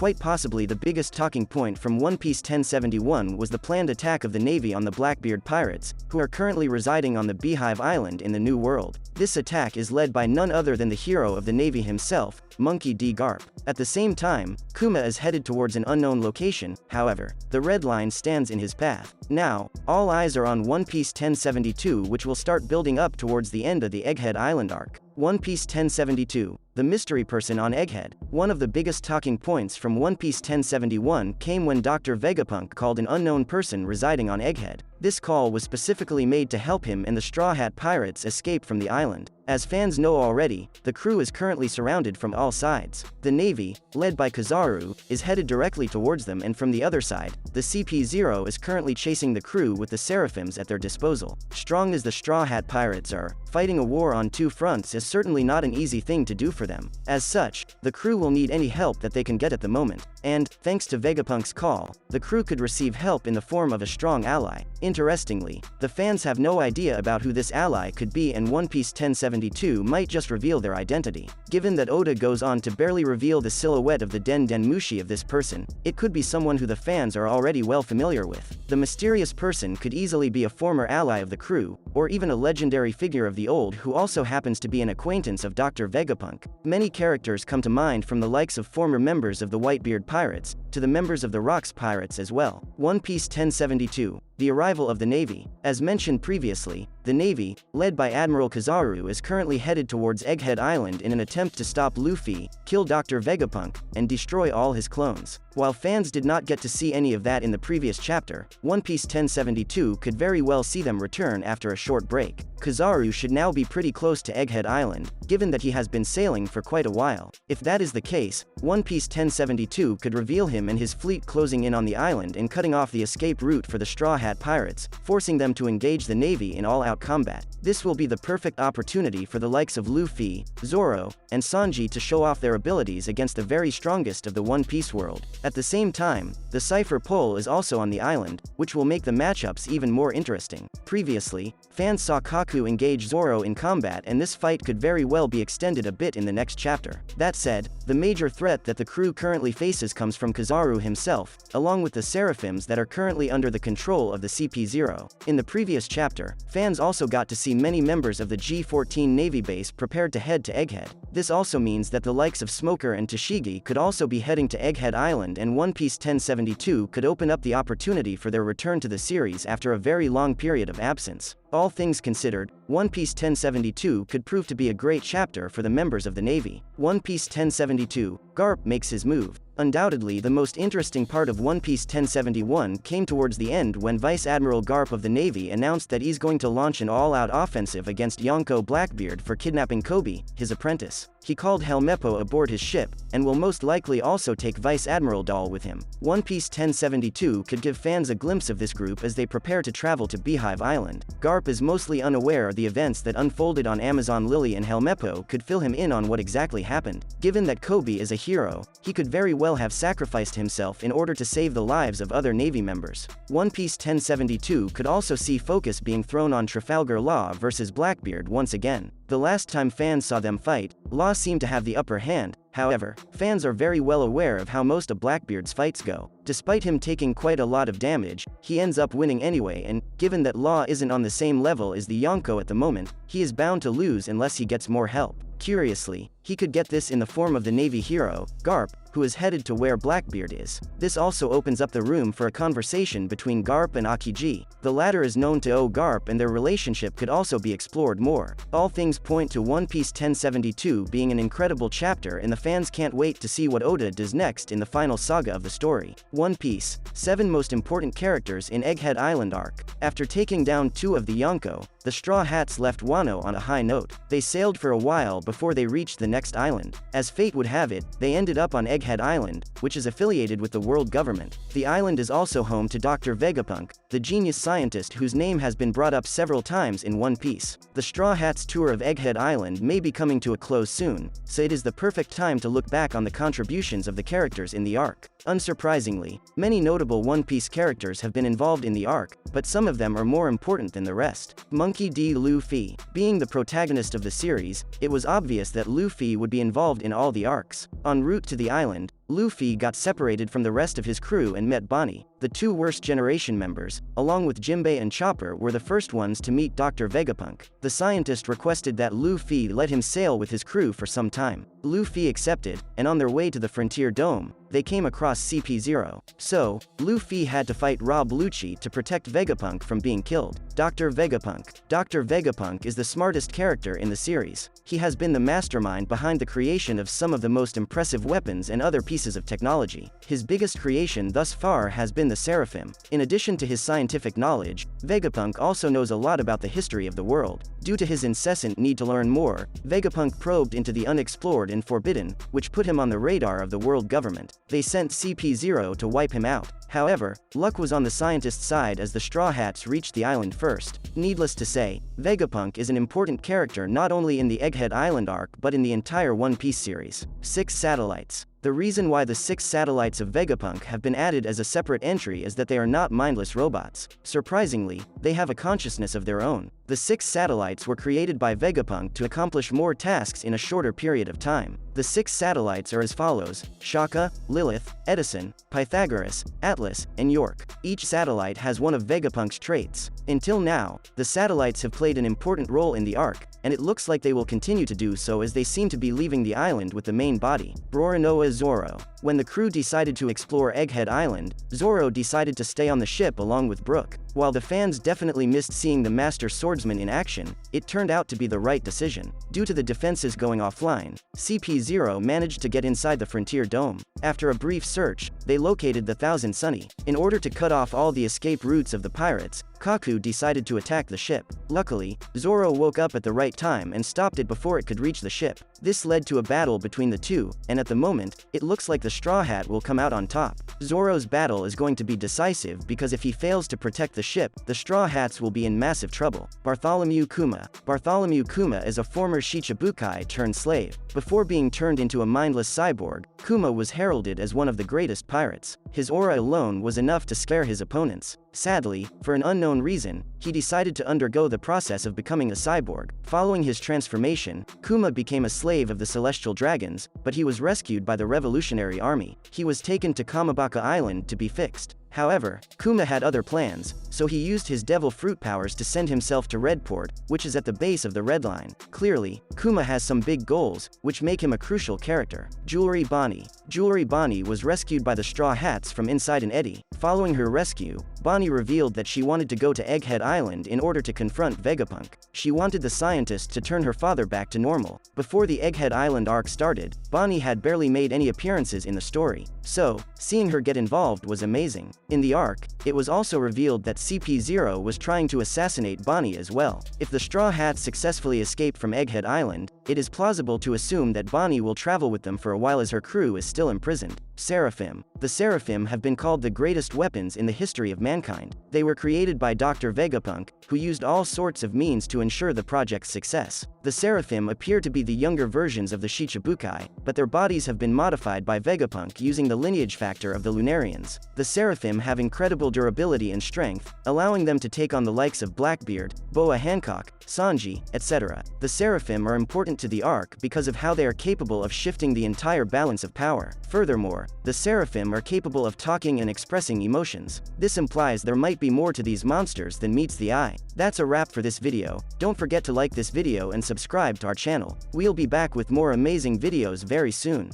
quite possibly the biggest talking point from One Piece 1071 was the planned attack of the Navy on the Blackbeard pirates, who are currently residing on the Beehive Island in the New World. This attack is led by none other than the hero of the Navy himself, Monkey D. Garp. At the same time, Kuma is headed towards an unknown location. However, the red line stands in his path. Now, all eyes are on One Piece 1072, which will start building up towards the end of the Egghead Island arc. One Piece 1072, the mystery person on Egghead. One of the biggest talking points from One Piece 1071 came when Dr. Vegapunk called an unknown person residing on Egghead. This call was specifically made to help him and the Straw Hat Pirates escape from the island. As fans know already, the crew is currently surrounded from all sides. The Navy, led by Kizaru, is headed directly towards them, and from the other side, the CP0 is currently chasing the crew with the Seraphims at their disposal. Strong as the Straw Hat Pirates are, fighting a war on two fronts is certainly not an easy thing to do for them. As such, the crew will need any help that they can get at the moment. And, thanks to Vegapunk's call, the crew could receive help in the form of a strong ally. Interestingly, the fans have no idea about who this ally could be, and One Piece 1072 might just reveal their identity. Given that Oda goes on to barely reveal the silhouette of the Den Den Mushi of this person, it could be someone who the fans are already well familiar with. The mysterious person could easily be a former ally of the crew, or even a legendary figure of the old who also happens to be an acquaintance of Dr. Vegapunk. Many characters come to mind, from the likes of former members of the Whitebeard Pirates, to the members of the Rocks Pirates as well. One Piece 1072. The arrival of the Navy. As mentioned previously, the Navy, led by Admiral Kizaru, is currently headed towards Egghead Island in an attempt to stop Luffy, kill Dr. Vegapunk, and destroy all his clones. While fans did not get to see any of that in the previous chapter, One Piece 1072 could very well see them return after a short break. Kizaru should now be pretty close to Egghead Island, given that he has been sailing for quite a while. If that is the case, One Piece 1072 could reveal him and his fleet closing in on the island and cutting off the escape route for the Straw Hat Pirates, forcing them to engage the Navy in all-out combat. This will be the perfect opportunity for the likes of Luffy, Zoro, and Sanji to show off their abilities against the very strongest of the One Piece world. At the same time, the Cypher Pole is also on the island, which will make the matchups even more interesting. Previously, fans saw Kaku engage Zoro in combat, and this fight could very well be extended a bit in the next chapter. That said, the major threat that the crew currently faces comes from Kizaru himself, along with the Seraphims that are currently under the control of the CP0. In the previous chapter, fans also got to see many members of the G14 Navy base prepared to head to Egghead. This also means that the likes of Smoker and Tashigi could also be heading to Egghead Island, and One Piece 1072 could open up the opportunity for their return to the series after a very long period of absence. All things considered, One Piece 1072 could prove to be a great chapter for the members of the Navy. One Piece 1072, Garp makes his move. Undoubtedly, the most interesting part of One Piece 1071 came towards the end when Vice Admiral Garp of the Navy announced that he's going to launch an all-out offensive against Yonko Blackbeard for kidnapping Kobe, his apprentice. He called Helmeppo aboard his ship, and will most likely also take Vice Admiral Doll with him. One Piece 1072 could give fans a glimpse of this group as they prepare to travel to Beehive Island. Garp is mostly unaware of the events that unfolded on Amazon Lily, and Helmeppo could fill him in on what exactly happened. Given that Kobe is a hero, he could very well have sacrificed himself in order to save the lives of other Navy members. One Piece 1072 could also see focus being thrown on Trafalgar Law versus Blackbeard once again. The last time fans saw them fight, Law seemed to have the upper hand. However, fans are very well aware of how most of Blackbeard's fights go. Despite him taking quite a lot of damage, he ends up winning anyway, and, given that Law isn't on the same level as the Yonko at the moment, he is bound to lose unless he gets more help. Curiously, he could get this in the form of the Navy hero, Garp, who is headed to where Blackbeard is. This also opens up the room for a conversation between Garp and Akiji. The latter is known to owe Garp, and their relationship could also be explored more. All things point to One Piece 1072 being an incredible chapter, and the fans can't wait to see what Oda does next in the final saga of the story. One Piece, 7 most important characters in Egghead Island arc. After taking down 2 of the Yonko, the Straw Hats left Wano on a high note. They sailed for a while before they reached the next island. As fate would have it, they ended up on Egghead Island, which is affiliated with the world government. The island is also home to Dr. Vegapunk, the genius scientist whose name has been brought up several times in One Piece. The Straw Hats' tour of Egghead Island may be coming to a close soon, so it is the perfect time to look back on the contributions of the characters in the arc. Unsurprisingly, many notable One Piece characters have been involved in the arc, but some of them are more important than the rest. Monkey D. Luffy. Being the protagonist of the series, it was obvious that Luffy would be involved in all the arcs. En route to the island, Luffy got separated from the rest of his crew and met Bonnie. The two worst generation members, along with Jinbei and Chopper, were the first ones to meet Dr. Vegapunk. The scientist requested that Luffy let him sail with his crew for some time. Luffy accepted, and on their way to the Frontier Dome, they came across CP0. So, Luffy had to fight Rob Lucci to protect Vegapunk from being killed. Dr. Vegapunk. Dr. Vegapunk is the smartest character in the series. He has been the mastermind behind the creation of some of the most impressive weapons and other pieces of technology. His biggest creation thus far has been the Seraphim. In addition to his scientific knowledge, Vegapunk also knows a lot about the history of the world. Due to his incessant need to learn more, Vegapunk probed into the unexplored and forbidden, which put him on the radar of the world government. They sent CP0 to wipe him out. However, luck was on the scientist's side as the Straw Hats reached the island first. Needless to say, Vegapunk is an important character not only in the Egghead Island arc but in the entire One Piece series. 6 satellites. The reason why the 6 satellites of Vegapunk have been added as a separate entry is that they are not mindless robots. Surprisingly, they have a consciousness of their own. The 6 satellites were created by Vegapunk to accomplish more tasks in a shorter period of time. The 6 satellites are as follows: Shaka, Lilith, Edison, Pythagoras, Atlas, and York. Each satellite has one of Vegapunk's traits. Until now, the satellites have played an important role in the arc, and it looks like they will continue to do so as they seem to be leaving the island with the main body. Roronoa Zoro. When the crew decided to explore Egghead Island, Zoro decided to stay on the ship along with Brook. While the fans definitely missed seeing the Master Swordsman in action, it turned out to be the right decision. Due to the defenses going offline, CP0 managed to get inside the Frontier Dome. After a brief search, they located the Thousand Sunny. In order to cut off all the escape routes of the pirates, Kaku decided to attack the ship. Luckily, Zoro woke up at the right time and stopped it before it could reach the ship. This led to a battle between the two, and at the moment, it looks like the Straw Hat will come out on top. Zoro's battle is going to be decisive because if he fails to protect the ship, the Straw Hats will be in massive trouble. Bartholomew Kuma. Bartholomew Kuma is a former Shichibukai turned slave. Before being turned into a mindless cyborg, Kuma was heralded as one of the greatest pirates. His aura alone was enough to scare his opponents. Sadly, for an unknown reason, he decided to undergo the process of becoming a cyborg. Following his transformation, Kuma became a slave of the Celestial Dragons, but he was rescued by the Revolutionary Army. He was taken to Kamabaka Island to be fixed. However, Kuma had other plans, so he used his devil fruit powers to send himself to Redport, which is at the base of the Red Line. Clearly, Kuma has some big goals, which make him a crucial character. Jewelry Bonnie. Jewelry Bonnie was rescued by the Straw Hats from inside an eddy. Following her rescue, Bonnie revealed that she wanted to go to Egghead Island in order to confront Vegapunk. She wanted the scientist to turn her father back to normal. Before the Egghead Island arc started, Bonnie had barely made any appearances in the story. So, seeing her get involved was amazing. In the arc, it was also revealed that CP0 was trying to assassinate Bonnie as well. If the Straw Hats successfully escape from Egghead Island, it is plausible to assume that Bonnie will travel with them for a while as her crew is still imprisoned. Seraphim. The Seraphim have been called the greatest weapons in the history of mankind. They were created by Dr. Vegapunk, who used all sorts of means to ensure the project's success. The Seraphim appear to be the younger versions of the Shichibukai, but their bodies have been modified by Vegapunk using the lineage factor of the Lunarians. The Seraphim have incredible durability and strength, allowing them to take on the likes of Blackbeard, Boa Hancock, Sanji, etc. The Seraphim are important to the arc because of how they are capable of shifting the entire balance of power. Furthermore, the Seraphim are capable of talking and expressing emotions. This implies there might be more to these monsters than meets the eye. That's a wrap for this video. Don't forget to like this video and subscribe to our channel. We'll be back with more amazing videos very soon.